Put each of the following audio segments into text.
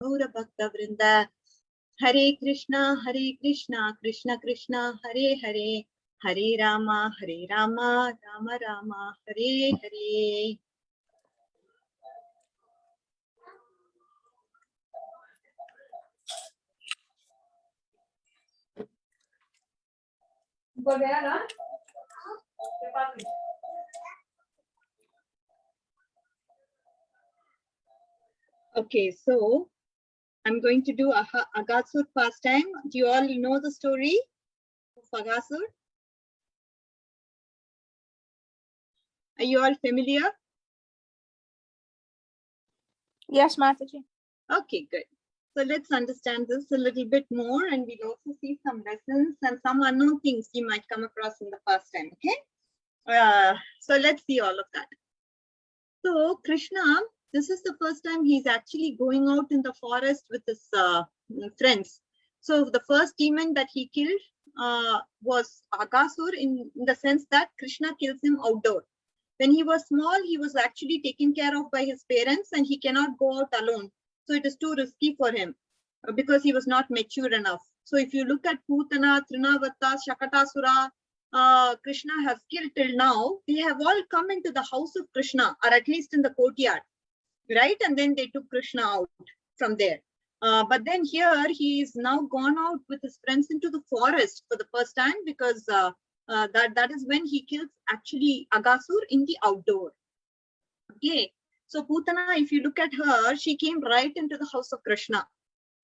Gaura Bhakta Vrinda. Hare Krishna, Krishna Krishna, Hare Hare, Hare Rama, Rama Rama, Hare Hare. Okay, so I'm going to do Agasur pastime. Do you all know the story of Agasur? Are you all familiar? Yes, Mataji. Okay, good. So let's understand this a little bit more, and we'll also see some lessons and some unknown things you might come across in the pastime. Okay. So let's see all of that. So Krishna, this is the first time he's actually going out in the forest with his friends. So the first demon that he killed was Agasur, in the sense that Krishna kills him outdoor. When he was small, he was actually taken care of by his parents and he cannot go out alone. So it is too risky for him because he was not mature enough. So if you look at Putana, Trinavata, Shakatasura, Krishna has killed till now, they have all come into the house of Krishna, or at least in the courtyard, right? And then they took Krishna out from there. But then here he is now gone out with his friends into the forest for the first time, because that is when he kills actually Agasur in the outdoor. Okay, so Putana, if you look at her, she came right into the house of Krishna.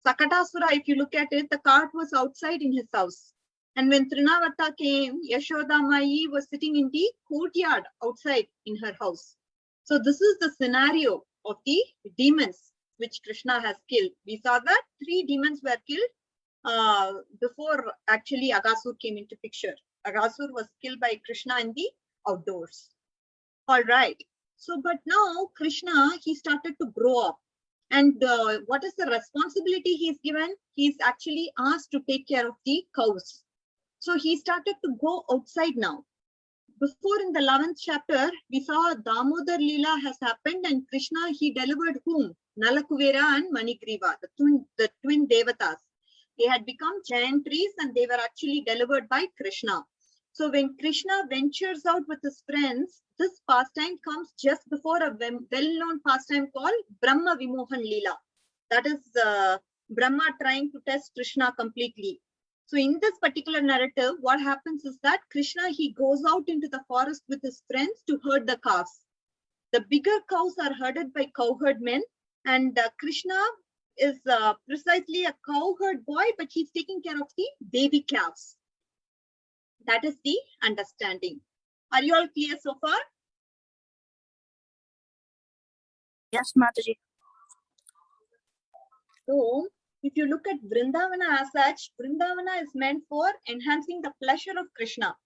Sakatasura, if you look at it, the cart was outside in his house. And when Trinavata came, Yashoda Mai was sitting in the courtyard outside in her house. So this is the scenario of the demons which Krishna has killed. We saw that 3 demons were killed before actually Agasur came into picture. Agasur was killed by Krishna in the outdoors. All right. So, but now Krishna, he started to grow up. And what is the responsibility he's given? He's actually asked to take care of the cows. So he started to go outside now. Before, in the 11th chapter, we saw Damodar Leela has happened, and Krishna, he delivered whom? Nalakuvera and Manigriva, the twin devatas. They had become giant trees and they were actually delivered by Krishna. So when Krishna ventures out with his friends, this pastime comes just before a well-known pastime called Brahma Vimohan Leela. That is Brahma trying to test Krishna completely. So in this particular narrative, what happens is that Krishna, he goes out into the forest with his friends to herd the calves. The bigger cows are herded by cowherd men, and Krishna is precisely a cowherd boy, but he's taking care of the baby calves. That is the understanding. Are you all clear so far? Yes, Mataji. So, if you look at Vrindavana as such, Vrindavana is meant for enhancing the pleasure of Krishna.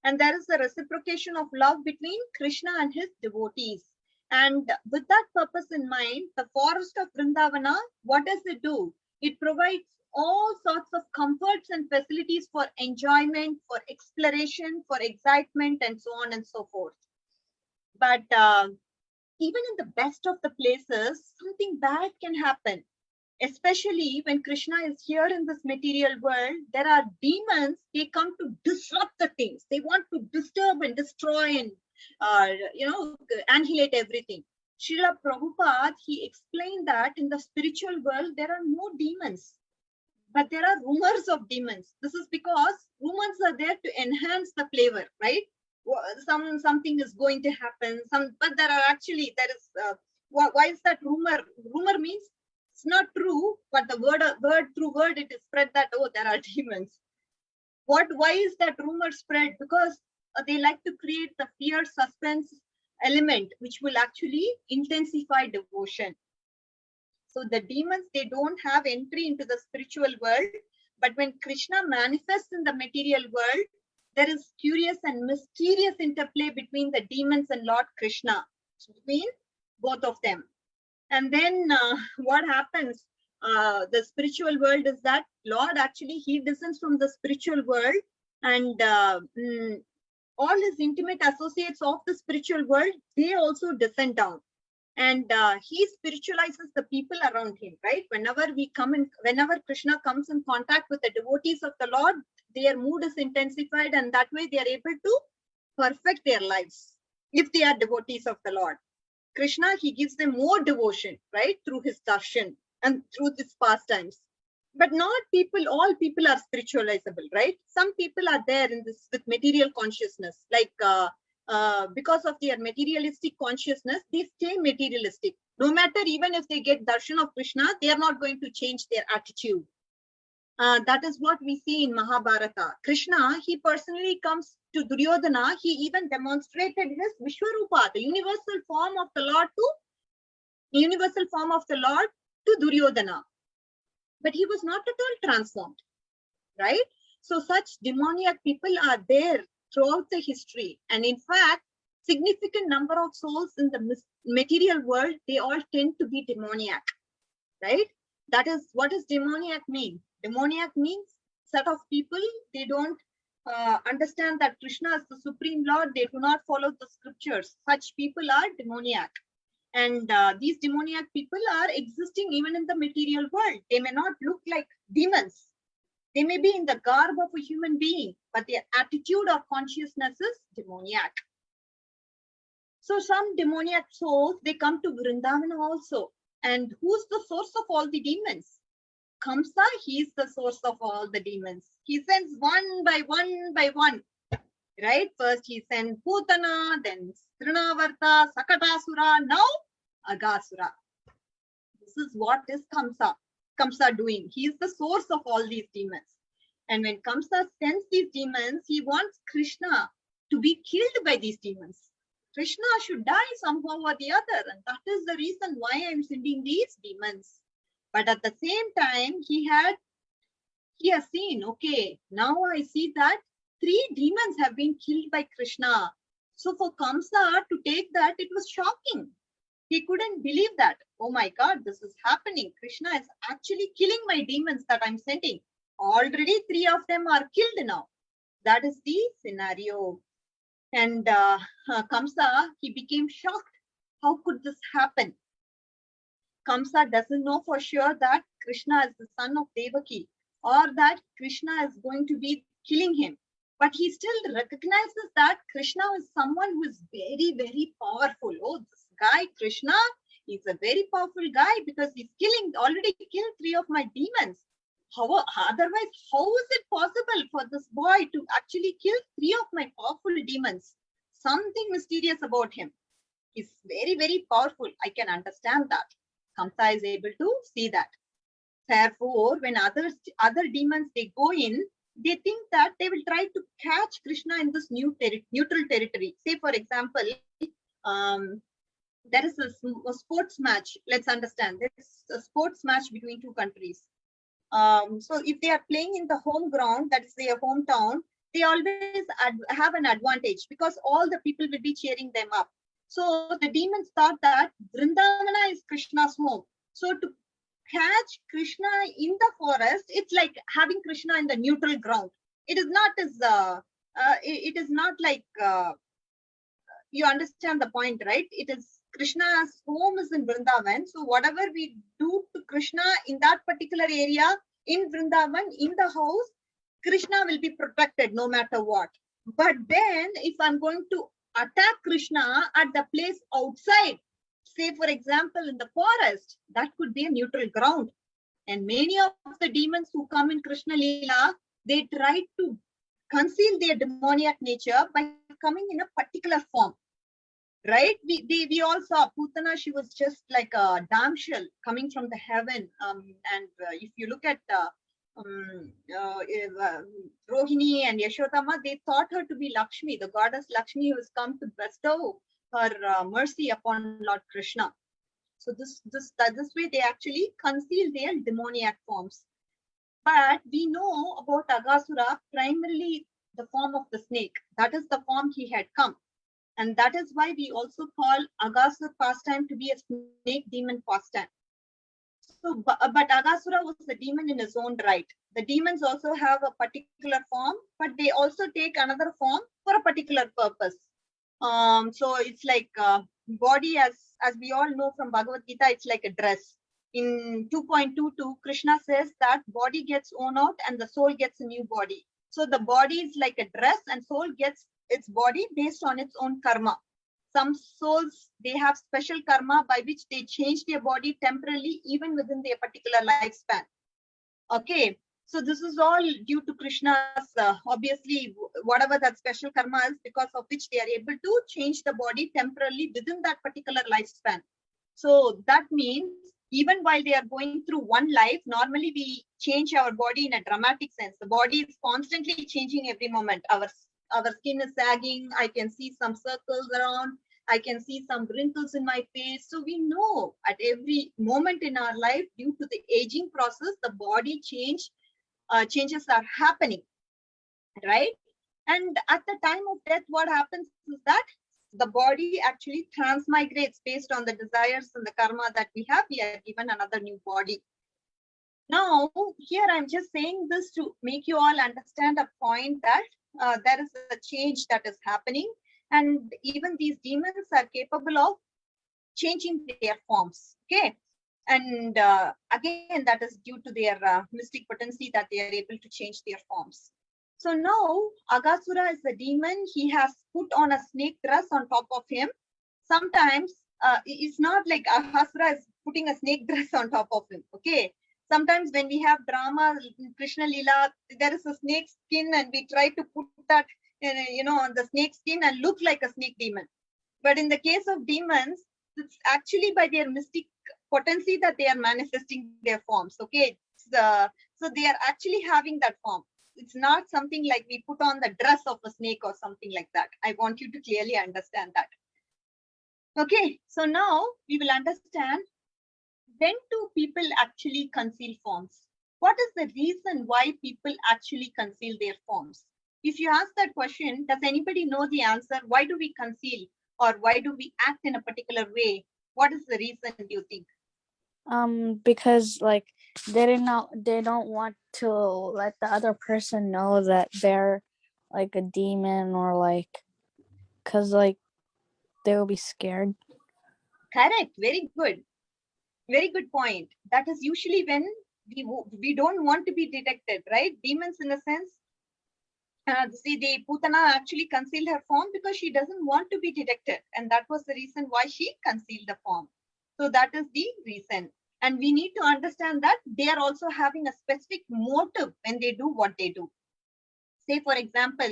And there is a reciprocation of love between Krishna and his devotees. And with that purpose in mind, the forest of Vrindavana, what does it do? It provides all sorts of comforts and facilities for enjoyment, for exploration, for excitement, and so on and so forth. But even in the best of the places, something bad can happen. Especially when Krishna is here in this material world, there are demons, they come to disrupt the things. They want to disturb and destroy and, annihilate everything. Srila Prabhupada, he explained that in the spiritual world, there are no demons, but there are rumors of demons. This is because rumors are there to enhance the flavor, right? Something is going to happen, but there is, why is that rumor? Rumor means it's not true, but the word through word, it is spread that, oh, there are demons. Why is that rumor spread? Because they like to create the fear, suspense element, which will actually intensify devotion. So the demons, they don't have entry into the spiritual world, but when Krishna manifests in the material world, there is curious and mysterious interplay between the demons and Lord Krishna, between both of them. And then what happens? The spiritual world is that Lord actually, he descends from the spiritual world, and all his intimate associates of the spiritual world, they also descend down. And he spiritualizes the people around him, right? Whenever Krishna comes in contact with the devotees of the Lord, their mood is intensified, and that way they are able to perfect their lives if they are devotees of the Lord. Krishna, he gives them more devotion, right, through his darshan and through his pastimes. But not people, all people are spiritualizable, right? Some people are there in this with material consciousness, like because of their materialistic consciousness, they stay materialistic. No matter even if they get darshan of Krishna, they are not going to change their attitude. That is what we see in Mahabharata. Krishna, he personally comes to Duryodhana. He even demonstrated his Vishwarupa, the universal form of the Lord to Duryodhana. But he was not at all transformed, right? So such demoniac people are there throughout the history. And in fact, significant number of souls in the material world, they all tend to be demoniac, right? That is, what does demoniac mean? Demoniac means set of people, they don't understand that Krishna is the Supreme Lord. They do not follow the scriptures. Such people are demoniac. And these demoniac people are existing even in the material world. They may not look like demons. They may be in the garb of a human being, but their attitude or consciousness is demoniac. So some demoniac souls, they come to Vrindavana also. And who's the source of all the demons? Kamsa, he's the source of all the demons. He sends one by one, right? First he sends Putana, then Trinavarta, Sakatasura, now Agasura. This is what is Kamsa doing. He is the source of all these demons. And when Kamsa sends these demons, he wants Krishna to be killed by these demons. Krishna should die somehow or the other. And that is the reason why I am sending these demons. But at the same time, he has seen, okay, now I see that 3 demons have been killed by Krishna. So for Kamsa to take that, it was shocking. He couldn't believe that. Oh my God, this is happening. Krishna is actually killing my demons that I'm sending. Already 3 of them are killed now. That is the scenario. And Kamsa, he became shocked. How could this happen? Kamsa doesn't know for sure that Krishna is the son of Devaki or that Krishna is going to be killing him. But he still recognizes that Krishna is someone who is very, very powerful. Oh, this guy, Krishna, he's a very powerful guy because he's already killed 3 of my demons. Otherwise, how is it possible for this boy to actually kill 3 of my powerful demons? Something mysterious about him. He's very, very powerful. I can understand that. Kamsa is able to see that. Therefore, when other demons, they go in, they think that they will try to catch Krishna in this neutral territory. Say, for example, there is a sports match. Let's understand. There's a sports match between 2 countries. So if they are playing in the home ground, that is their hometown, they always have an advantage because all the people will be cheering them up. So the demons thought that Vrindavana is Krishna's home. So to catch Krishna in the forest, it's like having Krishna in the neutral ground. It is not as it is not like you understand the point, right? It is Krishna's home is in Vrindavan. So whatever we do to Krishna in that particular area in Vrindavan, in the house, Krishna will be protected no matter what. But then if I'm going to attack Krishna at the place outside, say for example in the forest, that could be a neutral ground. And many of the demons who come in Krishna Leela, they try to conceal their demoniac nature by coming in a particular form. Right? We all saw Putana, she was just like a damsel coming from the heaven. If you look at Rohini and Yashodhama, they thought her to be Lakshmi, the goddess Lakshmi, who has come to bestow her mercy upon Lord Krishna. So this way they actually conceal their demoniac forms. But we know about Agasura, primarily the form of the snake. That is the form he had come. And that is why we also call Agasura pastime to be a snake demon pastime. So, but Agasura was a demon in his own right. The demons also have a particular form, but they also take another form for a particular purpose. So it's like body, as we all know from Bhagavad Gita, it's like a dress. In 2.22, Krishna says that body gets worn out and the soul gets a new body. So the body is like a dress and soul gets its body based on its own karma. Some souls, they have special karma by which they change their body temporarily, even within their particular lifespan. Okay, so this is all due to Krishna's, obviously, whatever that special karma is, because of which they are able to change the body temporarily within that particular lifespan. So that means even while they are going through one life, normally we change our body in a dramatic sense. The body is constantly changing every moment. Our skin is sagging. I can see some circles around. I can see some wrinkles in my face. So we know at every moment in our life, due to the aging process, the body changes are happening, right? And at the time of death, what happens is that the body actually transmigrates based on the desires and the karma that we have. We are given another new body. Now, here I'm just saying this to make you all understand a point that there is a change that is happening, and even these demons are capable of changing their forms. Okay. And again, that is due to their mystic potency that they are able to change their forms. So now Agasura is a demon. He has put on a snake dress on top of him. Sometimes it's not like Agasura is putting a snake dress on top of him. Okay. Sometimes when we have drama, Krishna Leela, there is a snake skin and we try to put that, on the snake skin and look like a snake demon. But in the case of demons, it's actually by their mystic potency that they are manifesting their forms. Okay. So they are actually having that form. It's not something like we put on the dress of a snake or something like that. I want you to clearly understand that. Okay. So now we will understand, when do people actually conceal forms? What is the reason why people actually conceal their forms? If you ask that question, does anybody know the answer? Why do we conceal, or why do we act in a particular way? What is the reason, do you think? Because like they don't want to let the other person know that they're like a demon, or like, cause like they will be scared. Correct. Very good. Very good point. That is usually when we don't want to be detected, right? Demons, in a sense. See, the Putana actually concealed her form because she doesn't want to be detected. And that was the reason why she concealed the form. So that is the reason. And we need to understand that they are also having a specific motive when they do what they do. Say, for example,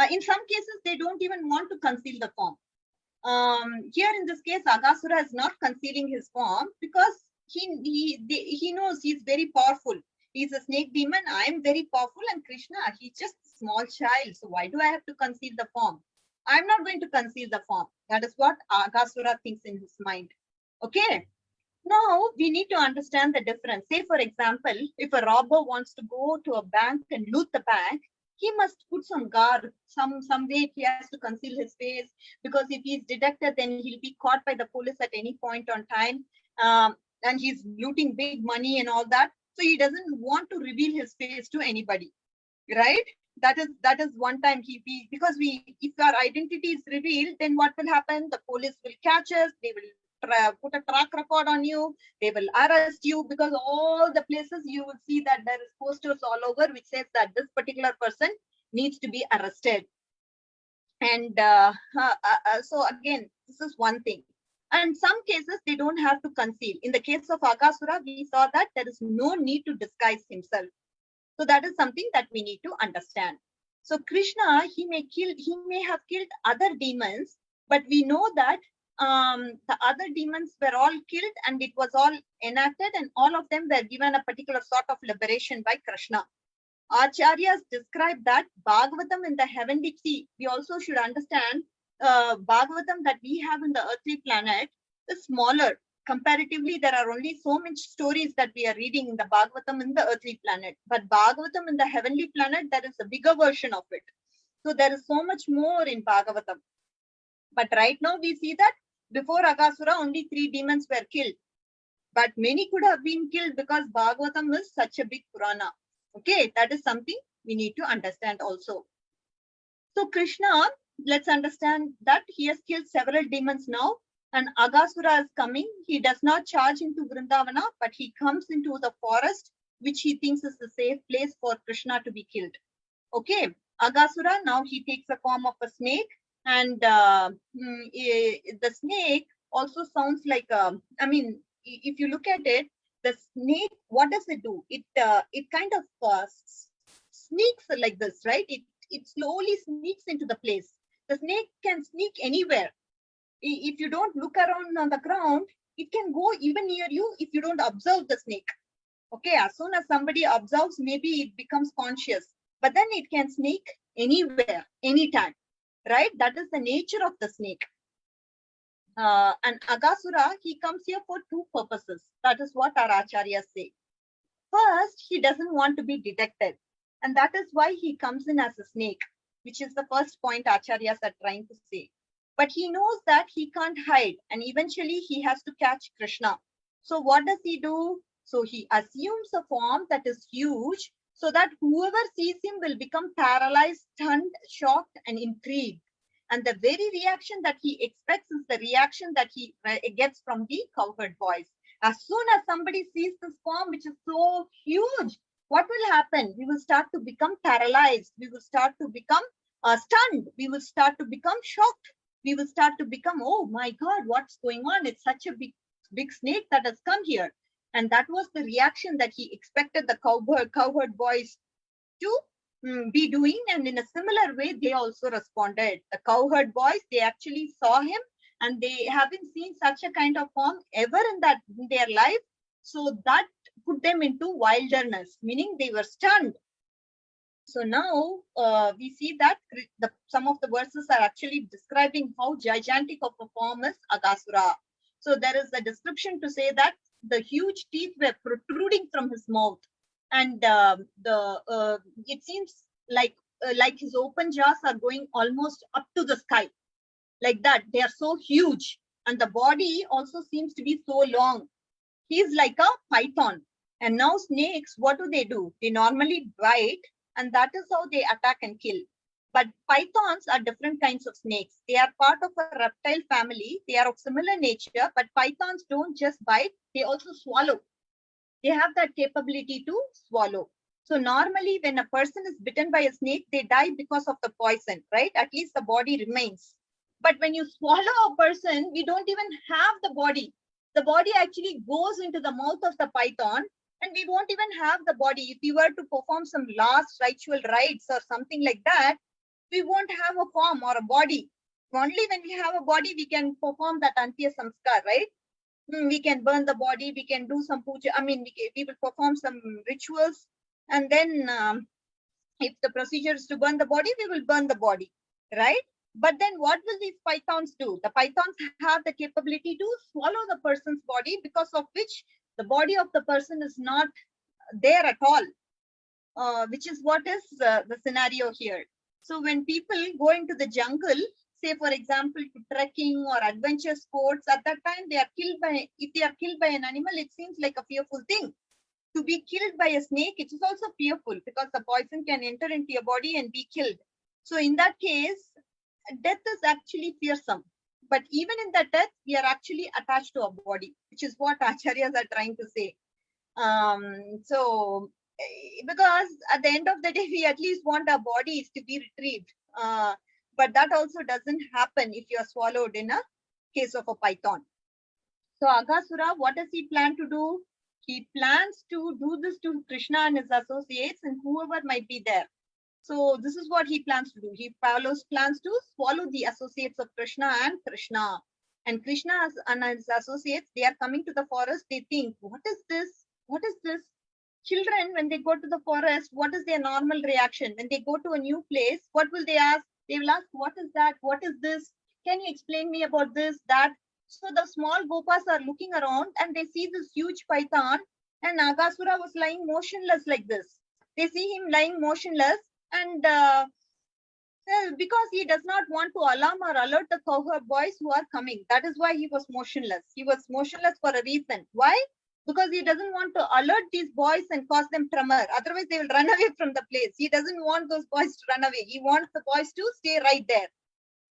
in some cases, they don't even want to conceal the form. Here in this case, Agasura is not concealing his form because he knows he's very powerful. He's a snake demon. I am very powerful, and Krishna, he's just a small child. So why do I have to conceal the form? I'm not going to conceal the form. That is what Agasura thinks in his mind. Okay. Now we need to understand the difference. Say, for example, if a robber wants to go to a bank and loot the bank, he must put some guard, some way he has to conceal his face, because if he's detected, then he'll be caught by the police at any point on time. And he's looting big money and all that. So he doesn't want to reveal his face to anybody, right? That is one time because if our identity is revealed, then what will happen? The police will catch us. They will put a track record on you. They will arrest you, because all the places you will see that there is posters all over which says that this particular person needs to be arrested. And so again, this is one thing. And some cases they don't have to conceal. In the case of Agasura, we saw that there is no need to disguise himself. So that is something that we need to understand. So Krishna, he may have killed other demons, but we know that the other demons were all killed and it was all enacted, and all of them were given a particular sort of liberation by Krishna. Acharyas describe that Bhagavatam in the heavenly. See, we also should understand Bhagavatam that we have in the earthly planet is smaller. Comparatively, there are only so many stories that we are reading in the Bhagavatam in the earthly planet. But Bhagavatam in the heavenly planet, there is a bigger version of it. So there is so much more in Bhagavatam. But right now we see that before Agasura, only 3 demons were killed. But many could have been killed because Bhagavatam is such a big Purana. Okay, that is something we need to understand also. So Krishna, let's understand that he has killed several demons now, and Agasura is coming. He does not charge into Vrindavana, but he comes into the forest, which he thinks is a safe place for Krishna to be killed. Okay, Agasura, now he takes the form of a snake, and the snake also sounds like if you look at it, the snake, what does it do? It kind of sneaks like this, right? It slowly sneaks into the place. The snake can sneak anywhere. If you don't look around on the ground, it can go even near you if you don't observe the snake. Okay, as soon as somebody observes, maybe it becomes conscious, but then it can sneak anywhere, anytime, right? That is the nature of the snake. And Agasura, he comes here for two purposes. That is what our acharyas say. First, he doesn't want to be detected, and that is why he comes in as a snake, which is the first point acharyas are trying to say. But he knows that he can't hide, and eventually he has to catch Krishna. So what does he do? So he assumes a form that is huge, so that whoever sees him will become paralyzed, stunned, shocked, and intrigued. And the very reaction that he expects is the reaction that he gets from the cowherd boys. As soon as somebody sees this form, which is so huge, what will happen? We will start to become paralyzed. We will start to become stunned. We will start to become shocked. We will start to become, oh my God, what's going on? It's such a big snake that has come here. And that was the reaction that he expected the cowherd boys to be doing. And in a similar way, they also responded. The cowherd boys, they actually saw him, and they haven't seen such a kind of form ever in their life. So that put them into wilderness, meaning they were stunned. So now we see that some of the verses are actually describing how gigantic of a form is Agasura. So there is a description to say that the huge teeth were protruding from his mouth, and it seems like his open jaws are going almost up to the sky, like that. They are so huge, and the body also seems to be so long. He is like a python. And now snakes, what do? They normally bite, and that is how they attack and kill. But pythons are different kinds of snakes. They are part of a reptile family. They are of similar nature, but pythons don't just bite, they also swallow. They have that capability to swallow. So normally when a person is bitten by a snake, they die because of the poison, right? At least the body remains. But when you swallow a person, we don't even have the body. The body actually goes into the mouth of the python, and we won't even have the body. If we were to perform some last ritual rites or something like that, we won't have a form or a body. Only when we have a body, we can perform that Antya Samskar, right? We can burn the body, we can do some puja. I mean, we will perform some rituals, and then if the procedure is to burn the body, we will burn the body, right? But then what will these pythons do? The pythons have the capability to swallow the person's body, because of which the body of the person is not there at all, which is what is the scenario here. So when people go into the jungle, say for example to trekking or adventure sports, at that time if they are killed by an animal, it seems like a fearful thing. To be killed by a snake, it is also fearful, because the poison can enter into your body and be killed. So in that case, death is actually fearsome. But even in that death, we are actually attached to our body, which is what acharyas are trying to say. So because at the end of the day, we at least want our bodies to be retrieved. But that also doesn't happen if you are swallowed in a case of a python. So Agasura, what does he plan to do? He plans to do this to Krishna and his associates and whoever might be there. So this is what he plans to do. He plans to swallow the associates of Krishna and Krishna. And Krishna and his associates, they are coming to the forest. They think, what is this? What is this? Children, when they go to the forest, what is their normal reaction? When they go to a new place, what will they ask? They will ask, what is that? What is this? Can you explain me about this, that? So the small gopas are looking around and they see this huge python, and Agasura was lying motionless like this. They see him lying motionless, and because he does not want to alarm or alert the cowherd boys who are coming. That is why he was motionless. He was motionless for a reason. Why? Because he doesn't want to alert these boys and cause them tremor. Otherwise, they will run away from the place. He doesn't want those boys to run away. He wants the boys to stay right there.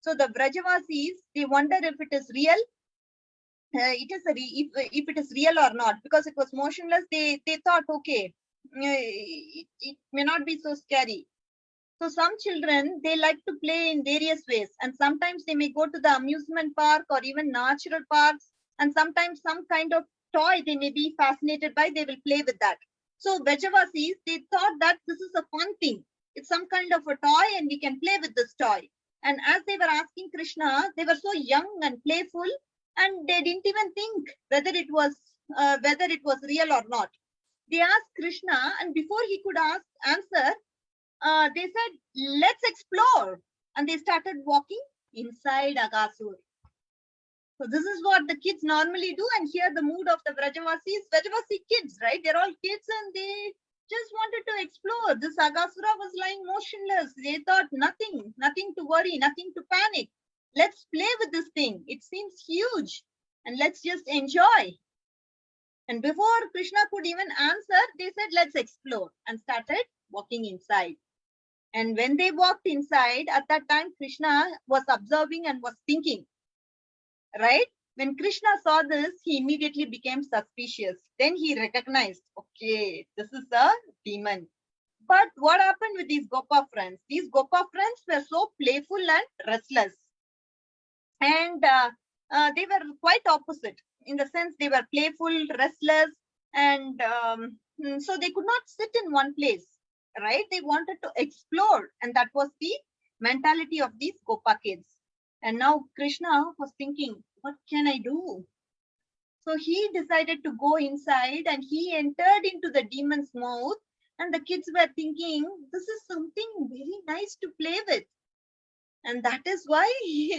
So the Vrajavasis, they wonder if it is real. If it is real or not, because it was motionless, they thought, okay, it may not be so scary. So some children, they like to play in various ways, and sometimes they may go to the amusement park or even natural parks, and sometimes some kind of toy they may be fascinated by, they will play with that. So Vrajavasis, they thought that this is a fun thing. It's some kind of a toy and we can play with this toy. And as they were asking Krishna, they were so young and playful, and they didn't even think whether it was real or not. They asked Krishna, and before he could answer, they said, let's explore. And they started walking inside Agasura. So this is what the kids normally do. And here the mood of the Vrajavasi kids, right? They're all kids and they just wanted to explore. This Agasura was lying motionless. They thought nothing to worry, nothing to panic. Let's play with this thing. It seems huge and let's just enjoy. And before Krishna could even answer, they said, let's explore, and started walking inside. And when they walked inside, at that time, Krishna was observing and was thinking, right? When Krishna saw this, he immediately became suspicious. Then he recognized, okay, this is a demon. But what happened with these Gopa friends? These Gopa friends were so playful and restless. And they were quite opposite. In the sense, they were playful, restless, and so they could not sit in one place, right? They wanted to explore, and that was the mentality of these Gopa kids. And now Krishna was thinking, what can I do? So he decided to go inside and he entered into the demon's mouth, and the kids were thinking, this is something very nice to play with. And that is why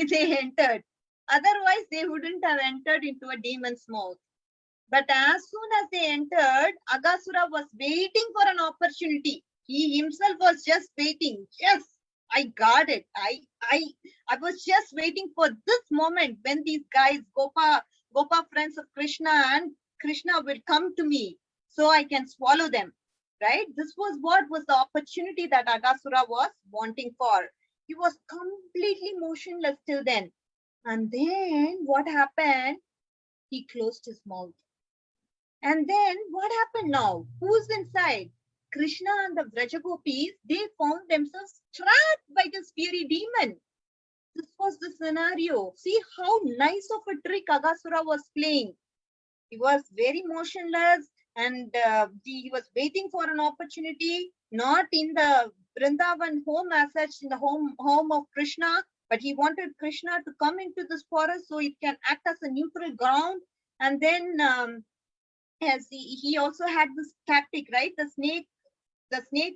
they entered. Otherwise, they wouldn't have entered into a demon's mouth. But as soon as they entered, Agasura was waiting for an opportunity. He himself was just waiting. Yes, I got it. I was just waiting for this moment when these guys, Gopa friends of Krishna, and Krishna will come to me so I can swallow them. Right? This was what was the opportunity that Agasura was wanting for. He was completely motionless till then. And then what happened? He closed his mouth. And then what happened now? Who's inside? Krishna and the Vrajagopis, they found themselves trapped by this fiery demon. This was the scenario. See how nice of a trick Agasura was playing. He was very motionless and he was waiting for an opportunity, not in the Vrindavan home as such, in the home of Krishna, but he wanted Krishna to come into this forest so it can act as a neutral ground. And then as he also had this tactic, right? The snake,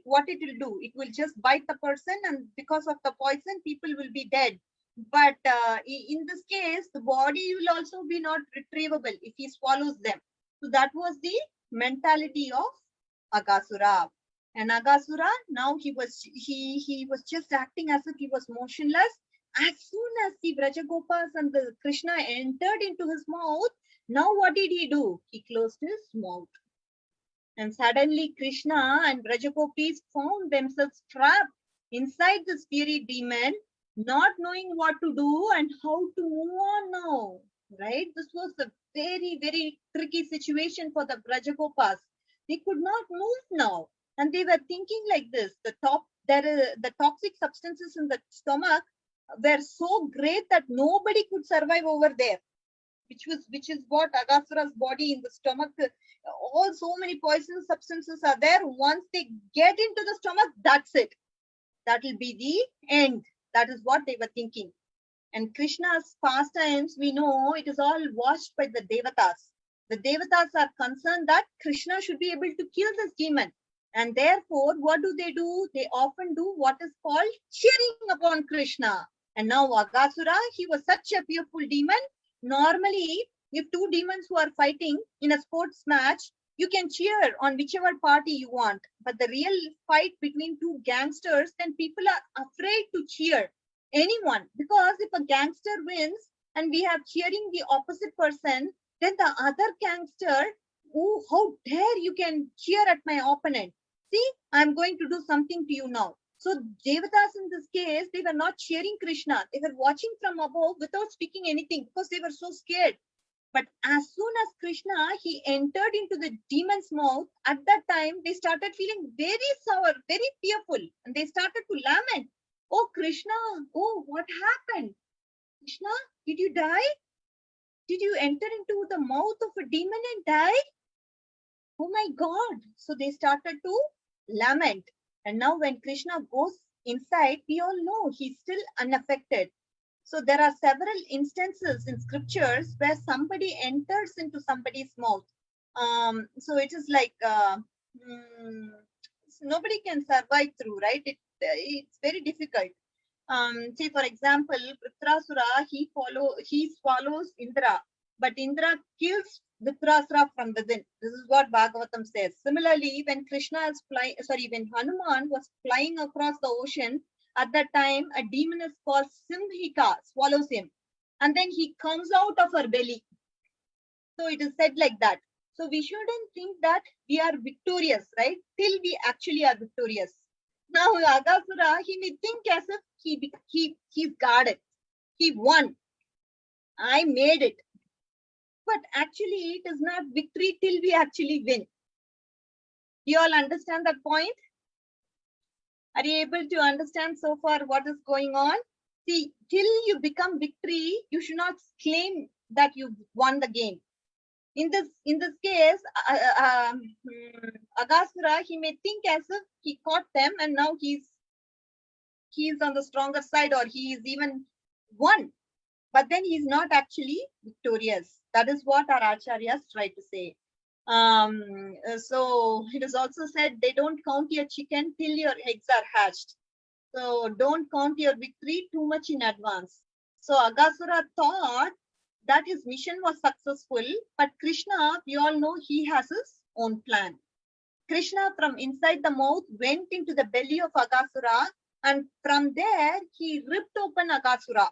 what it will do? It will just bite the person, and because of the poison, people will be dead. But in this case, the body will also be not retrievable if he swallows them. So that was the mentality of Agasura. And Agasura, now he was just acting as if he was motionless. As soon as the Vrajagopas and the Krishna entered into his mouth, now what did he do? He closed his mouth. And suddenly Krishna and Vrajagopis found themselves trapped inside this fiery demon, not knowing what to do and how to move on now. Right? This was a very, very tricky situation for the Vrajagopas. They could not move now. And they were thinking like this. The toxic substances in the stomach were so great that nobody could survive over there. Which is what Agasura's body in the stomach, all so many poisonous substances are there. Once they get into the stomach, that's it. That will be the end. That is what they were thinking. And Krishna's pastimes, we know it is all watched by the Devatas. The Devatas are concerned that Krishna should be able to kill this demon. And therefore, what do? They often do what is called cheering upon Krishna. And now Agasura, he was such a fearful demon. Normally, if two demons who are fighting in a sports match, you can cheer on whichever party you want. But the real fight between two gangsters, then people are afraid to cheer anyone. Because if a gangster wins and we have cheering the opposite person, then the other gangster, oh, how dare you can cheer at my opponent. See, I'm going to do something to you now. So Devatas in this case, they were not cheering Krishna. They were watching from above without speaking anything because they were so scared. But as soon as Krishna, he entered into the demon's mouth, at that time, they started feeling very sour, very fearful. And they started to lament. Oh, Krishna, oh, what happened? Krishna, did you die? Did you enter into the mouth of a demon and die? Oh my God. So they started to lament. And now when Krishna goes inside, we all know he's still unaffected. So there are several instances in scriptures where somebody enters into somebody's mouth. So it is like nobody can survive through, right? It's very difficult. Say for example, Vritrasura, he swallows Indra, but Indra kills Vritrasura from within. This is what Bhagavatam says. Similarly, when when Hanuman was flying across the ocean, at that time, a demon is called Simhika, swallows him. And then he comes out of her belly. So it is said like that. So we shouldn't think that we are victorious, right? Till we actually are victorious. Now Agasura, he may think as if he's guarded. He won. I made it. But actually, it is not victory till we actually win. You all understand that point? Are you able to understand so far what is going on? See, till you become victory, you should not claim that you won the game. In this case, Agasura, he may think as if he caught them and now he's on the stronger side, or he is even won. But then he's not actually victorious. That is what our acharyas try to say. So it is also said, they don't count your chicken till your eggs are hatched. So don't count your victory too much in advance. So Agasura thought that his mission was successful, but Krishna, we all know he has his own plan. Krishna from inside the mouth went into the belly of Agasura, and from there he ripped open Agasura.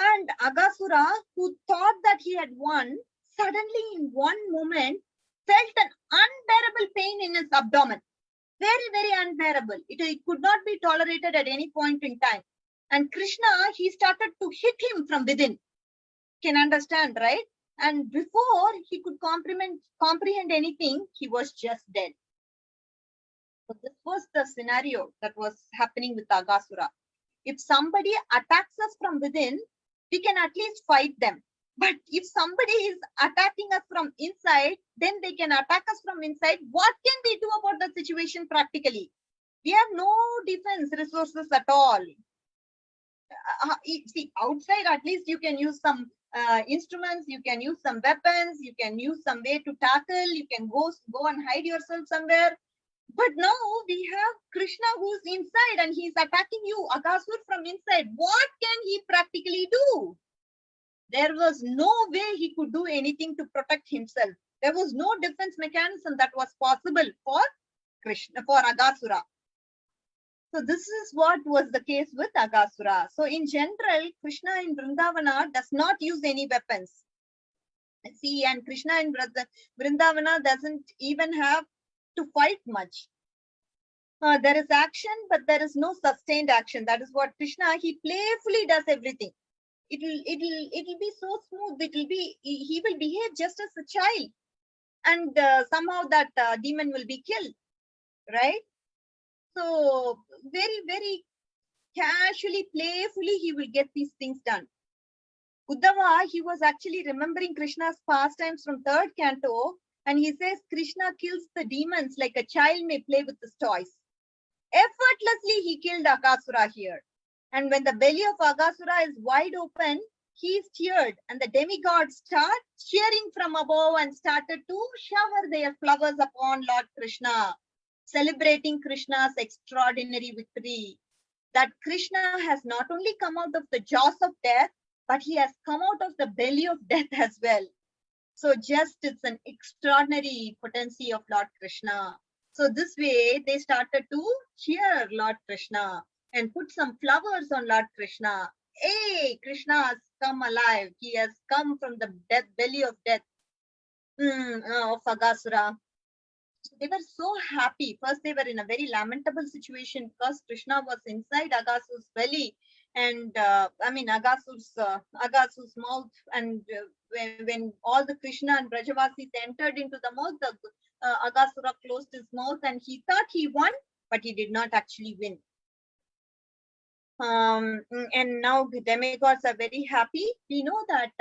And Agasura, who thought that he had won, suddenly in one moment felt an unbearable pain in his abdomen. Very, very unbearable. It could not be tolerated at any point in time. And Krishna, he started to hit him from within. Can understand, right? And before he could comprehend anything, he was just dead. So this was the scenario that was happening with Agasura. If somebody attacks us from within, we can at least fight them. But if somebody is attacking us from inside, then they can attack us from inside. What can we do about the situation practically? We have no defense resources at all. See, outside, at least you can use some instruments, you can use some weapons, you can use some way to tackle, you can go and hide yourself somewhere. But now we have Krishna who's inside and he's attacking you, Agasura, from inside. What can he practically do? There was no way he could do anything to protect himself. There was no defense mechanism that was possible for Krishna, for Agasura. So this is what was the case with Agasura. So in general, Krishna in Vrindavana does not use any weapons. See, and Krishna in Vrindavana doesn't even have to fight much. There is action, but there is no sustained action. That is what Krishna, he playfully does everything. It'll be so smooth. He will behave just as a child, and somehow that demon will be killed, right? So very, very casually, playfully, he will get these things done. Uddhava, he was actually remembering Krishna's pastimes from 3rd canto, and he says Krishna kills the demons like a child may play with his toys. Effortlessly, he killed Agasura here. And when the belly of Agasura is wide open, he is cheered, and the demigods start cheering from above and started to shower their flowers upon Lord Krishna, celebrating Krishna's extraordinary victory. That Krishna has not only come out of the jaws of death, but he has come out of the belly of death as well. So just it's an extraordinary potency of Lord Krishna. So this way they started to cheer Lord Krishna and put some flowers on Lord Krishna. Hey, Krishna has come alive. He has come from the belly of death of Agasura. they were so happy. First, they were in a very lamentable situation because Krishna was inside Agasu's belly, and Agasu's mouth. And when all the Krishna and Brajavasis entered into the mouth, Agasura closed his mouth, and he thought he won, but he did not actually win. And now the demigods are very happy. We know that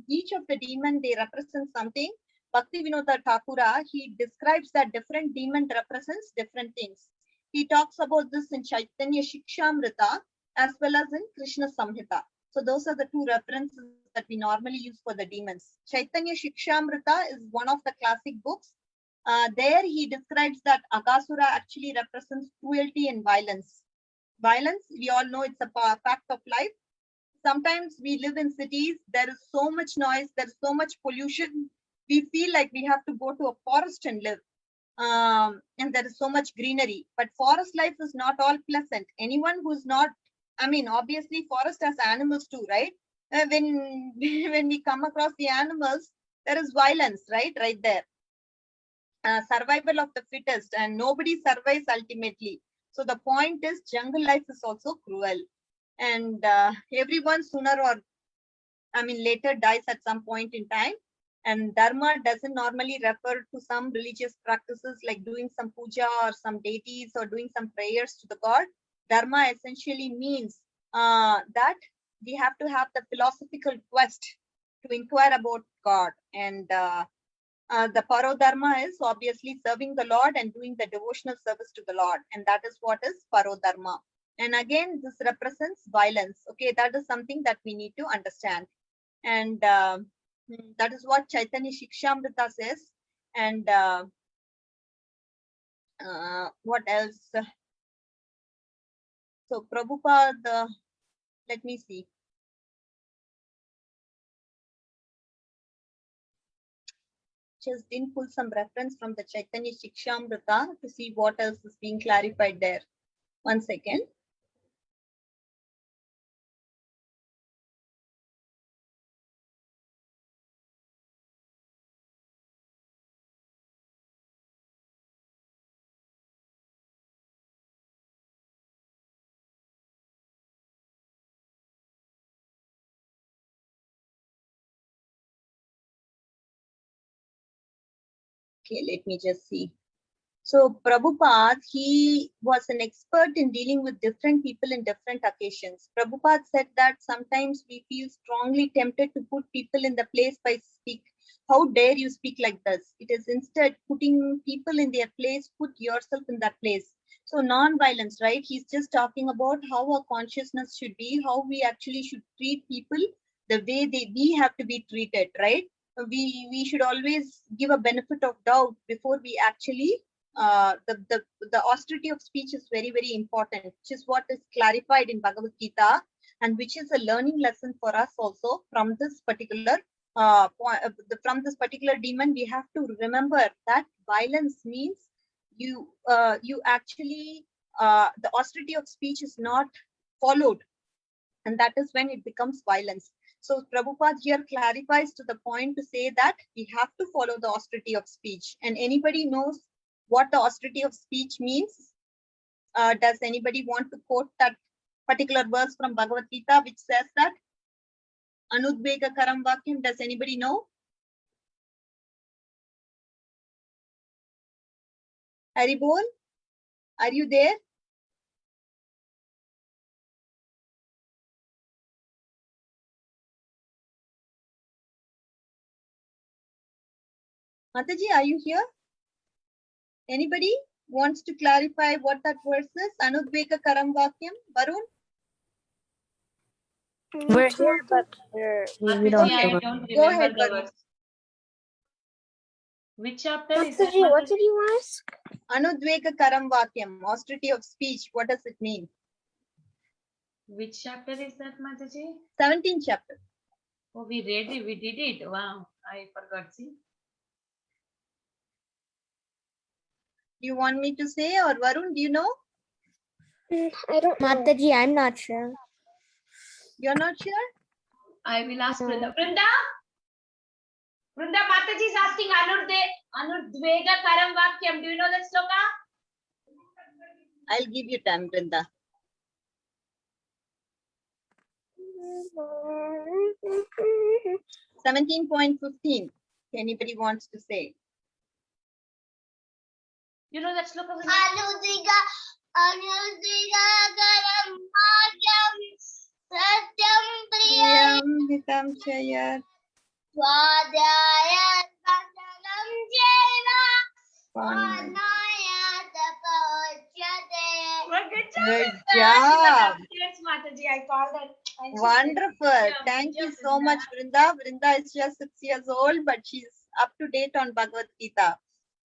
each of the demon, they represent something. Bhakti Vinodha Thakura, he describes that different demon represents different things. He talks about this in Chaitanya Shikshamrita as well as in Krishna Samhita. So those are the two references that we normally use for the demons. Chaitanya Shikshamrita is one of the classic books. There he describes that Agasura actually represents cruelty and violence. Violence, we all know it's a fact of life. Sometimes we live in cities, there is so much noise, there's so much pollution. We feel like we have to go to a forest and live. And there is so much greenery. But forest life is not all pleasant. Anyone who's not, obviously forest has animals too, right? When we come across the animals, there is violence, right there. Survival of the fittest, and nobody survives ultimately. So the point is, jungle life is also cruel, and everyone sooner or later dies at some point in time. And dharma doesn't normally refer to some religious practices like doing some puja or some deities or doing some prayers to the god. Dharma essentially means that we have to have the philosophical quest to inquire about God. And the parodharma is obviously serving the Lord and doing the devotional service to the Lord. And that is what is parodharma. And again, this represents violence. Okay, that is something that we need to understand. And that is what Chaitanya Shikshamrita says. And what else? So Prabhupada, let me see. Just didn't pull some reference from the Chaitanya Shikshamrita to see what else is being clarified there. 1 second. Okay, let me just see. So Prabhupada, he was an expert in dealing with different people in different occasions. Prabhupada said that sometimes we feel strongly tempted to put people in the place by speak. How dare you speak like this? It is instead putting people in their place, put yourself in that place. So non-violence, right? He's just talking about how our consciousness should be, how we actually should treat people the way we have to be treated, right? We should always give a benefit of doubt before we actually the austerity of speech is very, very important, which is what is clarified in Bhagavad Gita, and which is a learning lesson for us also from this particular from this particular demon. We have to remember that violence means you actually the austerity of speech is not followed, and that is when it becomes violence. So Prabhupada here clarifies to the point to say that we have to follow the austerity of speech. And anybody knows what the austerity of speech means? Does anybody want to quote that particular verse from Bhagavad Gita which says that? Anudvega karam vakyam, does anybody know? Haribol, are you there? Mataji, are you here? Anybody wants to clarify what that verse is? Anudvega karam vakyam, Varun? We're here, but we don't. Mataji, I don't Go remember ahead, the Varun. verse. Which chapter is that? Mataji, what did you ask? Anudvega karam vakyam, austerity of speech, what does it mean? Which chapter is that, Mataji? 17th chapter. Oh, we read it. We did it. Wow, I forgot. See. You want me to say, or Varun, do you know? I don't know. Mataji, I'm not sure. You're not sure? I will ask No. Brenda. Brenda, Vrunda Mataji is asking Anurdvega Karam Vakyam. Do you know that sloka? I'll give you time, Brinda. 17.15. Anybody wants to say? You know that sloka? Anudriga Garam Bhagyam Satyam Priyam Priyam hitam chayat. Swadhyaya Satanam Jeva Fun. Anaya Tapachyate. Good job. Yes, Mataji, I called that. And she said, Wonderful. "Good job, Thank good you job, so Vrinda." much, Vrinda. Vrinda is just 6 years old, but she's up to date on Bhagavad Gita.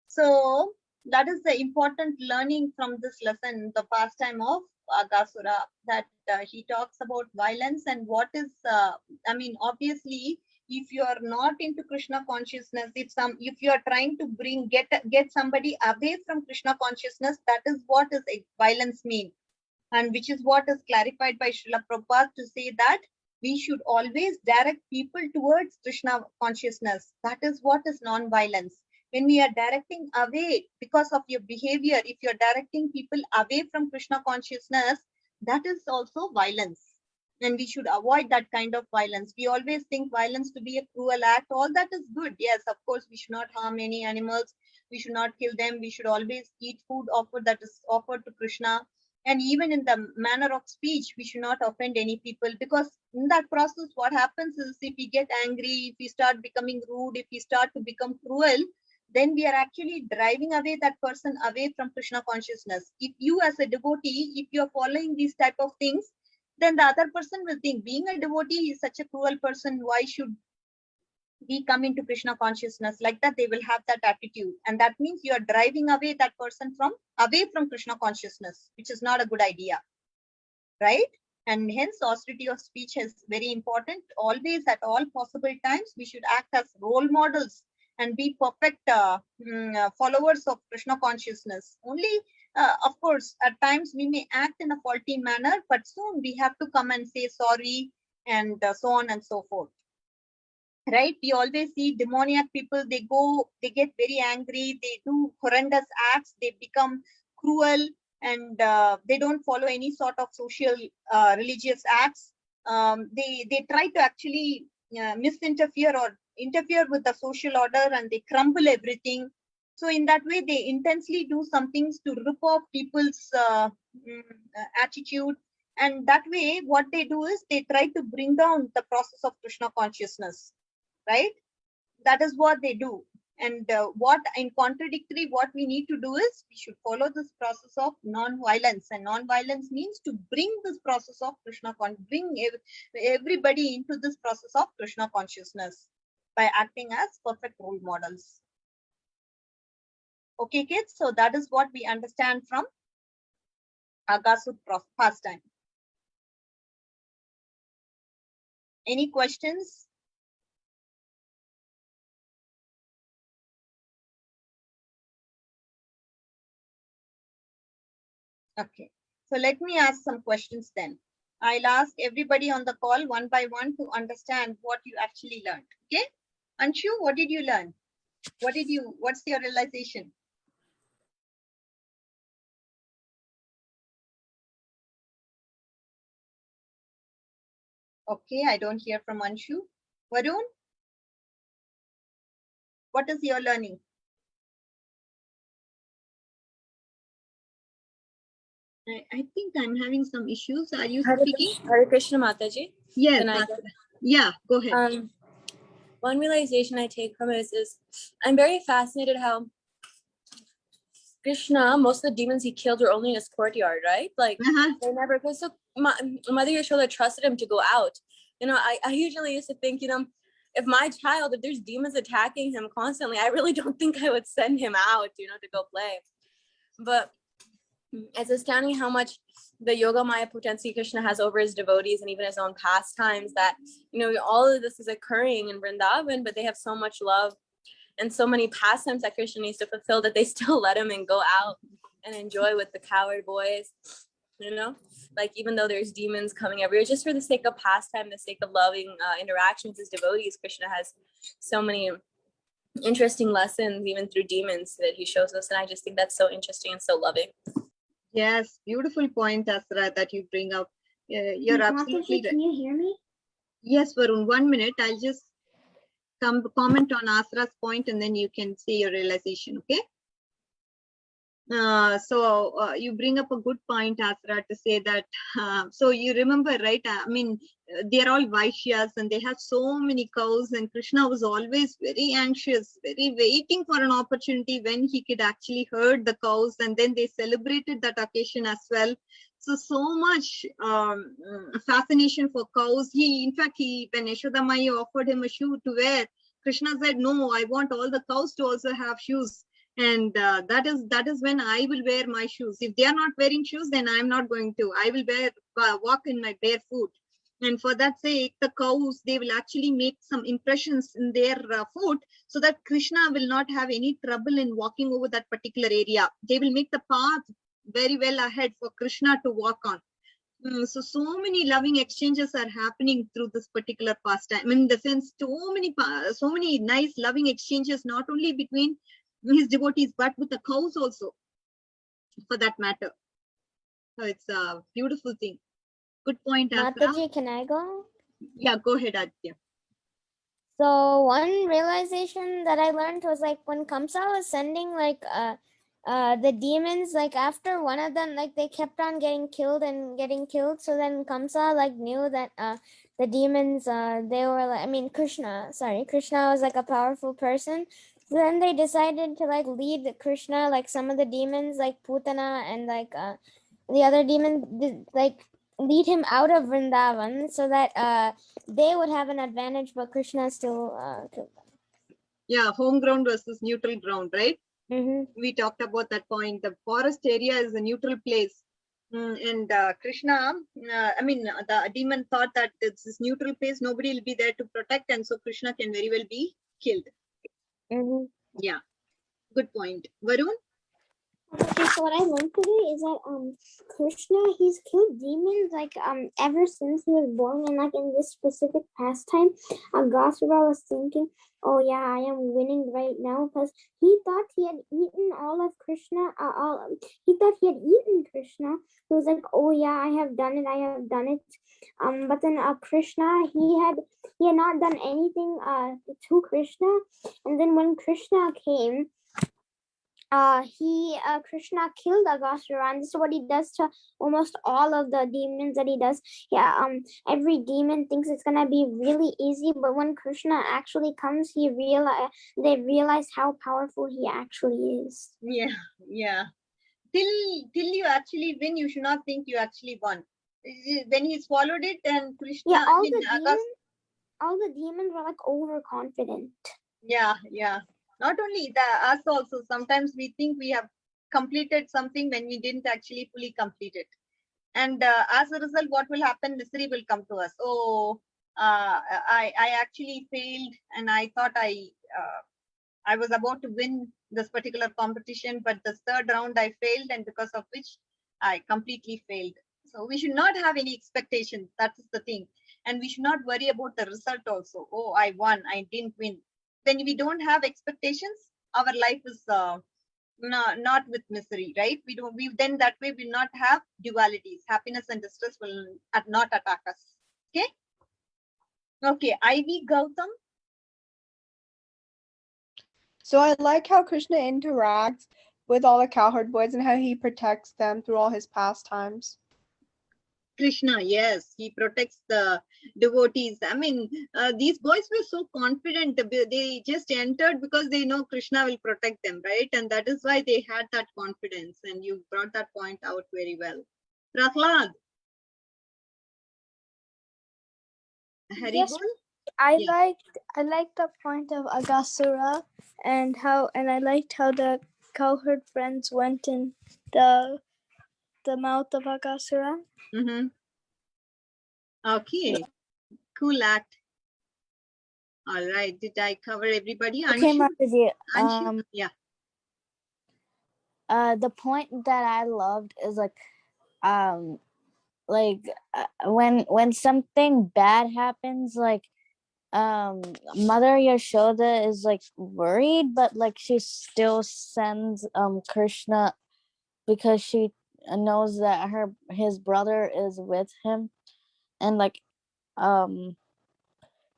So that is the important learning from this lesson, the pastime of Agasura, that he talks about violence and what is, obviously, if you are not into Krishna consciousness, if you are trying to get somebody away from Krishna consciousness, that is what is violence mean. And which is what is clarified by Srila Prabhupada to say that we should always direct people towards Krishna consciousness. That is what is non-violence. When we are directing away because of your behavior, if you're directing people away from Krishna consciousness, that is also violence. And we should avoid that kind of violence. We always think violence to be a cruel act. All that is good. Yes, of course, we should not harm any animals. We should not kill them. We should always eat food that is offered to Krishna. And even in the manner of speech, we should not offend any people, because in that process, what happens is if we get angry, if we start becoming rude, if we start to become cruel, then we are actually driving away that person away from Krishna consciousness. If you as a devotee, if you are following these type of things, then the other person will think, being a devotee is such a cruel person, why should we come into Krishna consciousness? Like that, they will have that attitude. And that means you are driving away that person away from Krishna consciousness, which is not a good idea, right? And hence austerity of speech is very important. Always, at all possible times, we should act as role models and be perfect followers of Krishna consciousness. Only, of course, at times we may act in a faulty manner, but soon we have to come and say sorry and so on and so forth. Right? We always see demoniac people, they get very angry, they do horrendous acts, they become cruel, and they don't follow any sort of social religious acts. They try to actually misinterfere or interfere with the social order, and they crumble everything. So in that way, they intensely do some things to rip off people's attitude. And that way, what they do is they try to bring down the process of Krishna consciousness. Right? That is what they do. And what in contradictory, what we need to do is we should follow this process of non-violence. And non-violence means to bring this process of Krishna, bring everybody into this process of Krishna consciousness by acting as perfect role models. Okay, kids. So that is what we understand from Agasura pastime. Any questions? Okay, so let me ask some questions then. I'll ask everybody on the call one by one to understand what you actually learned. Okay, Anshu, what did you learn? What's your realization? Okay, I don't hear from Anshu. Varun, what is your learning? I think I'm having some issues. Are you speaking? Hare Krishna Mataji. Yes. Can I- Yeah, go ahead. One realization I take from it is I'm very fascinated how Krishna, most of the demons he killed were only in his courtyard, right? Like they never, because so Mother Yashoda trusted him to go out. You know, I usually used to think, you know, if my child, if there's demons attacking him constantly, I really don't think I would send him out, you know, to go play. But it's astounding how much the Yoga Maya potency Krishna has over his devotees and even his own pastimes, that, you know, all of this is occurring in Vrindavan, but they have so much love and so many pastimes that Krishna needs to fulfill that they still let him and go out and enjoy with the cowherd boys, you know, like even though there's demons coming everywhere, just for the sake of pastime, the sake of loving interaction with his devotees, Krishna has so many interesting lessons even through demons that he shows us, and I just think that's so interesting and so loving. Yes, beautiful point, Asra, that you bring up. You're absolutely right. Can you hear me? Yes, Varun, 1 minute. I'll just comment on Asra's point and then you can say your realization, okay? You bring up a good point, Asra, to say that, so you remember, right? I mean, they're all Vaishyas and they have so many cows, and Krishna was always very anxious, very waiting for an opportunity when he could actually herd the cows, and then they celebrated that occasion as well. So much fascination for cows. In fact, when Yashoda Mai offered him a shoe to wear, Krishna said, no, I want all the cows to also have shoes. And that is when I will wear my shoes. If they are not wearing shoes, then I'm not going to. I will walk in my barefoot. And for that sake, the cows, they will actually make some impressions in their foot so that Krishna will not have any trouble in walking over that particular area. They will make the path very well ahead for Krishna to walk on. So many loving exchanges are happening through this particular pastime. In the sense, so many nice loving exchanges, not only between his devotees, but with the cows also, for that matter. So it's a beautiful thing. Good point, Asra. Mataji, can I go? Yeah, go ahead, Aditya. So one realization that I learned was like when Kamsa was sending like the demons, like after one of them, like they kept on getting killed. So then Kamsa like knew that the demons they were like, I mean Krishna was like a powerful person. So then they decided to like lead Krishna, like some of the demons like Putana and like the other demon like lead him out of Vrindavan so that they would have an advantage, but Krishna still killed them. Yeah, home ground versus neutral ground, right? Mm-hmm. We talked about that point. The forest area is a neutral place. And Krishna, the demon thought that it's this neutral place, nobody will be there to protect, and so Krishna can very well be killed. Mm-hmm. Yeah, good point. Varun? Okay, so what I learned today is that Krishna, he's killed demons like ever since he was born, and like in this specific pastime, Agasura was thinking, oh yeah, I am winning right now, because he thought he had eaten all of Krishna. He thought he had eaten Krishna. He was like, oh yeah, I have done it. But then Krishna, he had not done anything to Krishna, and then when Krishna came, Krishna killed Agasura, and this is what he does to almost all of the demons that he does. Yeah, every demon thinks it's gonna be really easy, but when Krishna actually comes, they realize how powerful he actually is. Yeah. Till you actually win, you should not think you actually won. When he swallowed it, and Krishna, Yeah, all the demons were like overconfident. Yeah. Not only us also, sometimes we think we have completed something when we didn't actually fully complete it. And as a result, what will happen? Misery will come to us. Oh, I actually failed, and I thought I was about to win this particular competition, but the third round I failed, and because of which I completely failed. So we should not have any expectations. That is the thing. And we should not worry about the result also. Oh, I won, I didn't win. When we don't have expectations, our life is not with misery, right? Then that way we not have dualities. Happiness and distress will not attack us. Okay, Ivy Gautam. So I like how Krishna interacts with all the cowherd boys and how he protects them through all his pastimes. Krishna, yes, he protects the devotees. I mean, these boys were so confident. They just entered because they know Krishna will protect them, right? And that is why they had that confidence. And you brought that point out very well. Prahlad. Yes, I liked the point of Agasura and I liked how the cowherd friends went in the mouth of Agasura. Mm-hmm. Okay, cool act. All right, did I cover everybody? Okay, Mataji. Yeah. The point that I loved is when something bad happens, Mother Yashoda is like worried, but like she still sends Krishna because she knows that his brother is with him, and like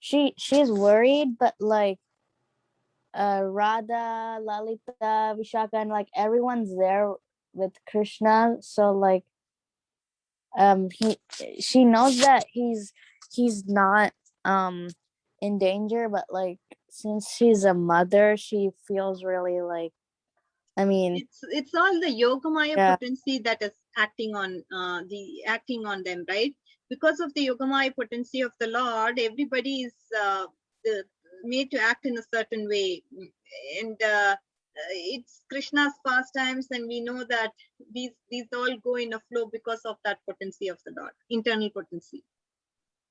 she's worried, but like Radha, Lalita, Vishaka, and like everyone's there with Krishna, so like she knows that he's not in danger, but like since she's a mother, she feels really like, I mean, it's all the Yogamaya yeah, potency that is acting on them, right? Because of the Yogamaya potency of the Lord, everybody is made to act in a certain way, and it's Krishna's pastimes, and we know that these all go in a flow because of that potency of the Lord, internal potency.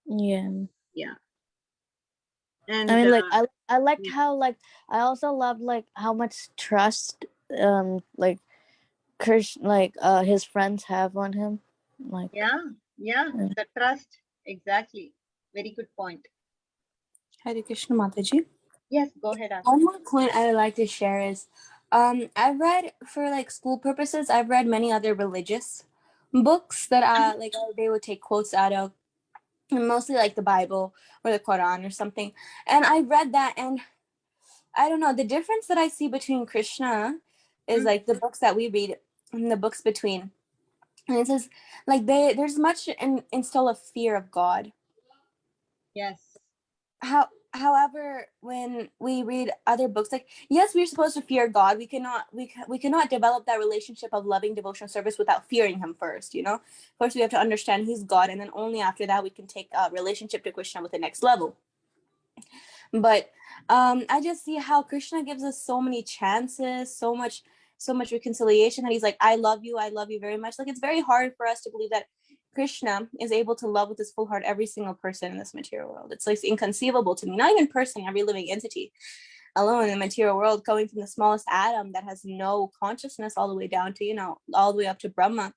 yeah. Yeah. And I mean, like I liked how like I also loved like how much trust like Krishna, like his friends have on him, like yeah, the trust, exactly. Very good point. Hare Krishna, Mataji. Yes, go ahead, Asha. One more point I would like to share is, I've read for like school purposes. I've read many other religious books that they would take quotes out of, and mostly like the Bible or the Quran or something. And I read that, and I don't know, the difference that I see between Krishna is like the books that we read and the books between, and it says like there's much instill of fear of God. Yes. However, when we read other books, like yes, we're supposed to fear God. We cannot develop that relationship of loving devotional service without fearing Him first. You know, first we have to understand He's God, and then only after that we can take a relationship to Krishna with the next level. But I just see how Krishna gives us so many chances, so much reconciliation, that He's like, I love you very much. Like it's very hard for us to believe that Krishna is able to love with his full heart every single person in this material world. It's like inconceivable to me. Not even person, every living entity alone in the material world, going from the smallest atom that has no consciousness all the way down to, you know, all the way up to Brahma.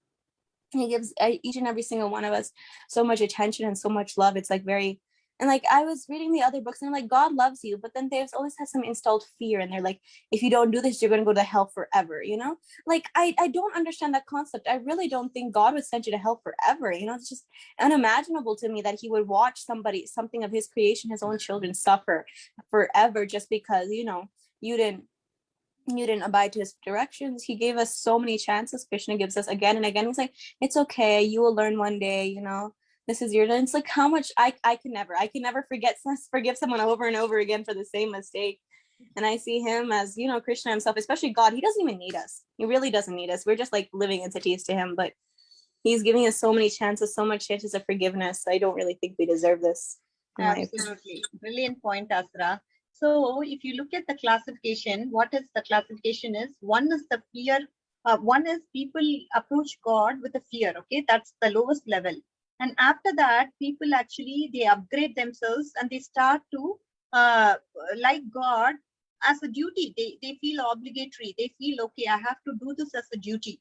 He gives each and every single one of us so much attention and so much love. It's like very, and like I was reading the other books and like God loves you, but then they've always had some installed fear, and they're like, if you don't do this, you're going to go to hell forever, you know? Like I don't understand that concept. I really don't think God would send you to hell forever, you know? It's just unimaginable to me that He would watch something of His creation, His own children, suffer forever just because, you know, you didn't abide to His directions. He gave us so many chances. Krishna gives us again and again. He's like, it's okay, you will learn one day, you know, this is your, it's like how much I can never forgive someone over and over again for the same mistake. And I see Him as, you know, Krishna himself, especially God. He doesn't even need us. He really doesn't need us. We're just like living entities to Him, but He's giving us so many chances, so much chances of forgiveness. I don't really think we deserve this. Absolutely. Brilliant point, Asra. So if you look at the classification, what is the classification is, one is the fear, one is people approach God with a fear, okay? That's the lowest level. And after that, people actually, they upgrade themselves and they start to like God as a duty. They feel obligatory. They feel, okay, I have to do this as a duty.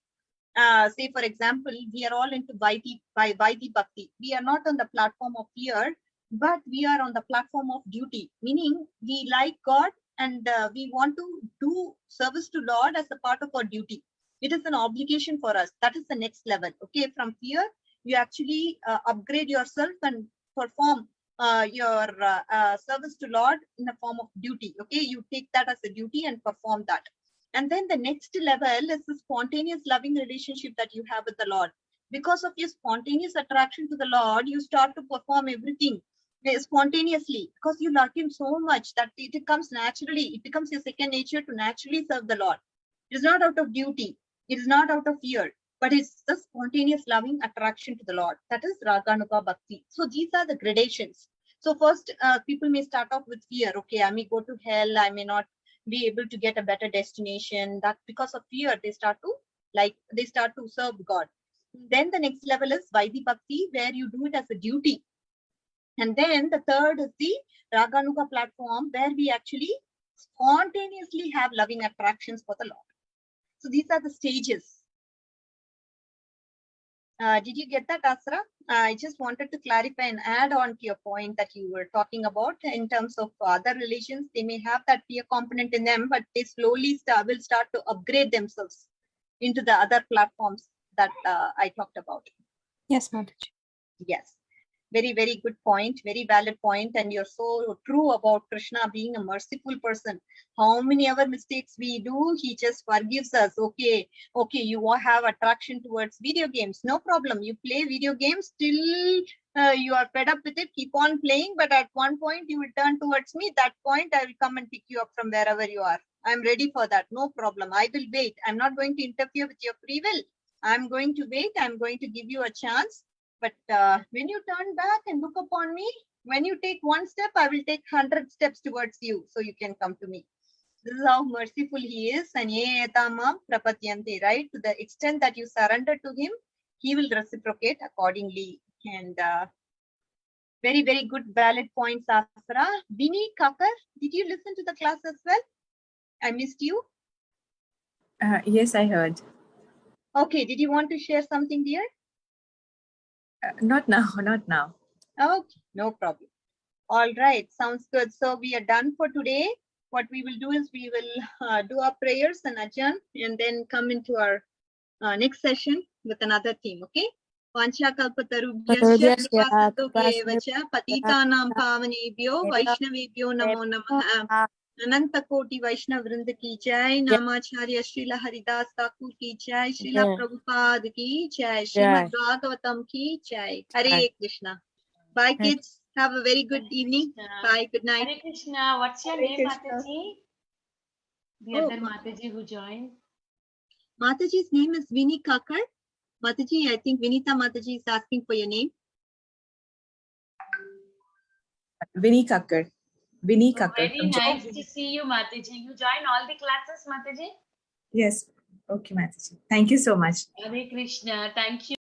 Say, for example, we are all into Vaidhi Bhakti. We are not on the platform of fear, but we are on the platform of duty, meaning we like God and we want to do service to Lord as a part of our duty. It is an obligation for us. That is the next level. Okay, from fear, you actually upgrade yourself and perform your service to Lord in the form of duty. Okay, you take that as a duty and perform that. And then the next level is the spontaneous loving relationship that you have with the Lord. Because of your spontaneous attraction to the Lord, you start to perform everything spontaneously because you love Him so much that it comes naturally. It becomes your second nature to naturally serve the Lord. It is not out of duty. It is not out of fear, but it's the spontaneous loving attraction to the Lord. That is Raganuga Bhakti. So these are the gradations. So first, people may start off with fear. Okay, I may go to hell. I may not be able to get a better destination. That because of fear, they start to serve God. Then the next level is Vaidhi Bhakti, where you do it as a duty. And then the third is the Raganuga platform, where we actually spontaneously have loving attractions for the Lord. So these are the stages. Did you get that, Asra? I just wanted to clarify and add on to your point that you were talking about in terms of other religions. They may have that fear component in them, but they slowly will start to upgrade themselves into the other platforms that I talked about. Yes, Mataji. Yes. Very, very good point. Very valid point. And you're so true about Krishna being a merciful person. How many other mistakes we do, he just forgives us. Okay, you have attraction towards video games. No problem. You play video games till you are fed up with it. Keep on playing. But at one point, you will turn towards me. That point, I will come and pick you up from wherever you are. I'm ready for that. No problem. I will wait. I'm not going to interfere with your free will. I'm going to wait. I'm going to give you a chance. But when you turn back and look upon me, when you take one step, I will take 100 steps towards you, so you can come to me. This is how merciful he is. And right? To the extent that you surrender to him, he will reciprocate accordingly. And very, very good valid points, Asra. Bini Kakar, did you listen to the class as well? I missed you. Yes, I heard. Okay, did you want to share something, dear? Not now, not now. Okay, no problem. All right, sounds good. So we are done for today. What we will do is we will do our prayers and adjourn and then come into our next session with another theme, okay? Vancha kalpatarubhyascha kripasidobhyevacha patitanam pavanebhyo vaishnavebhyo namo namaha. Ananta Koti Vaishnav Vrinda ki jai, Namacharya Srila Haridas Thakur ki jai, Srila Prabhupada ki jai, Srimad Bhagavatam ki jai. Hare Krishna. Bye kids. Have a very good evening. Bye. Good night. Hare Krishna. What's your Hare name, Krishna. Mataji? The Oh, other Mataji who joined. Mataji's name is Vinny Kakar. Mataji, I think Vinita Mataji is asking for your name. Vinny Kakkar. Vinny Oh, Kakkar. very from nice to see you, Mataji. You join all the classes, Mataji? Yes. Okay, Mataji. Thank you so much. Hare Krishna. Thank you.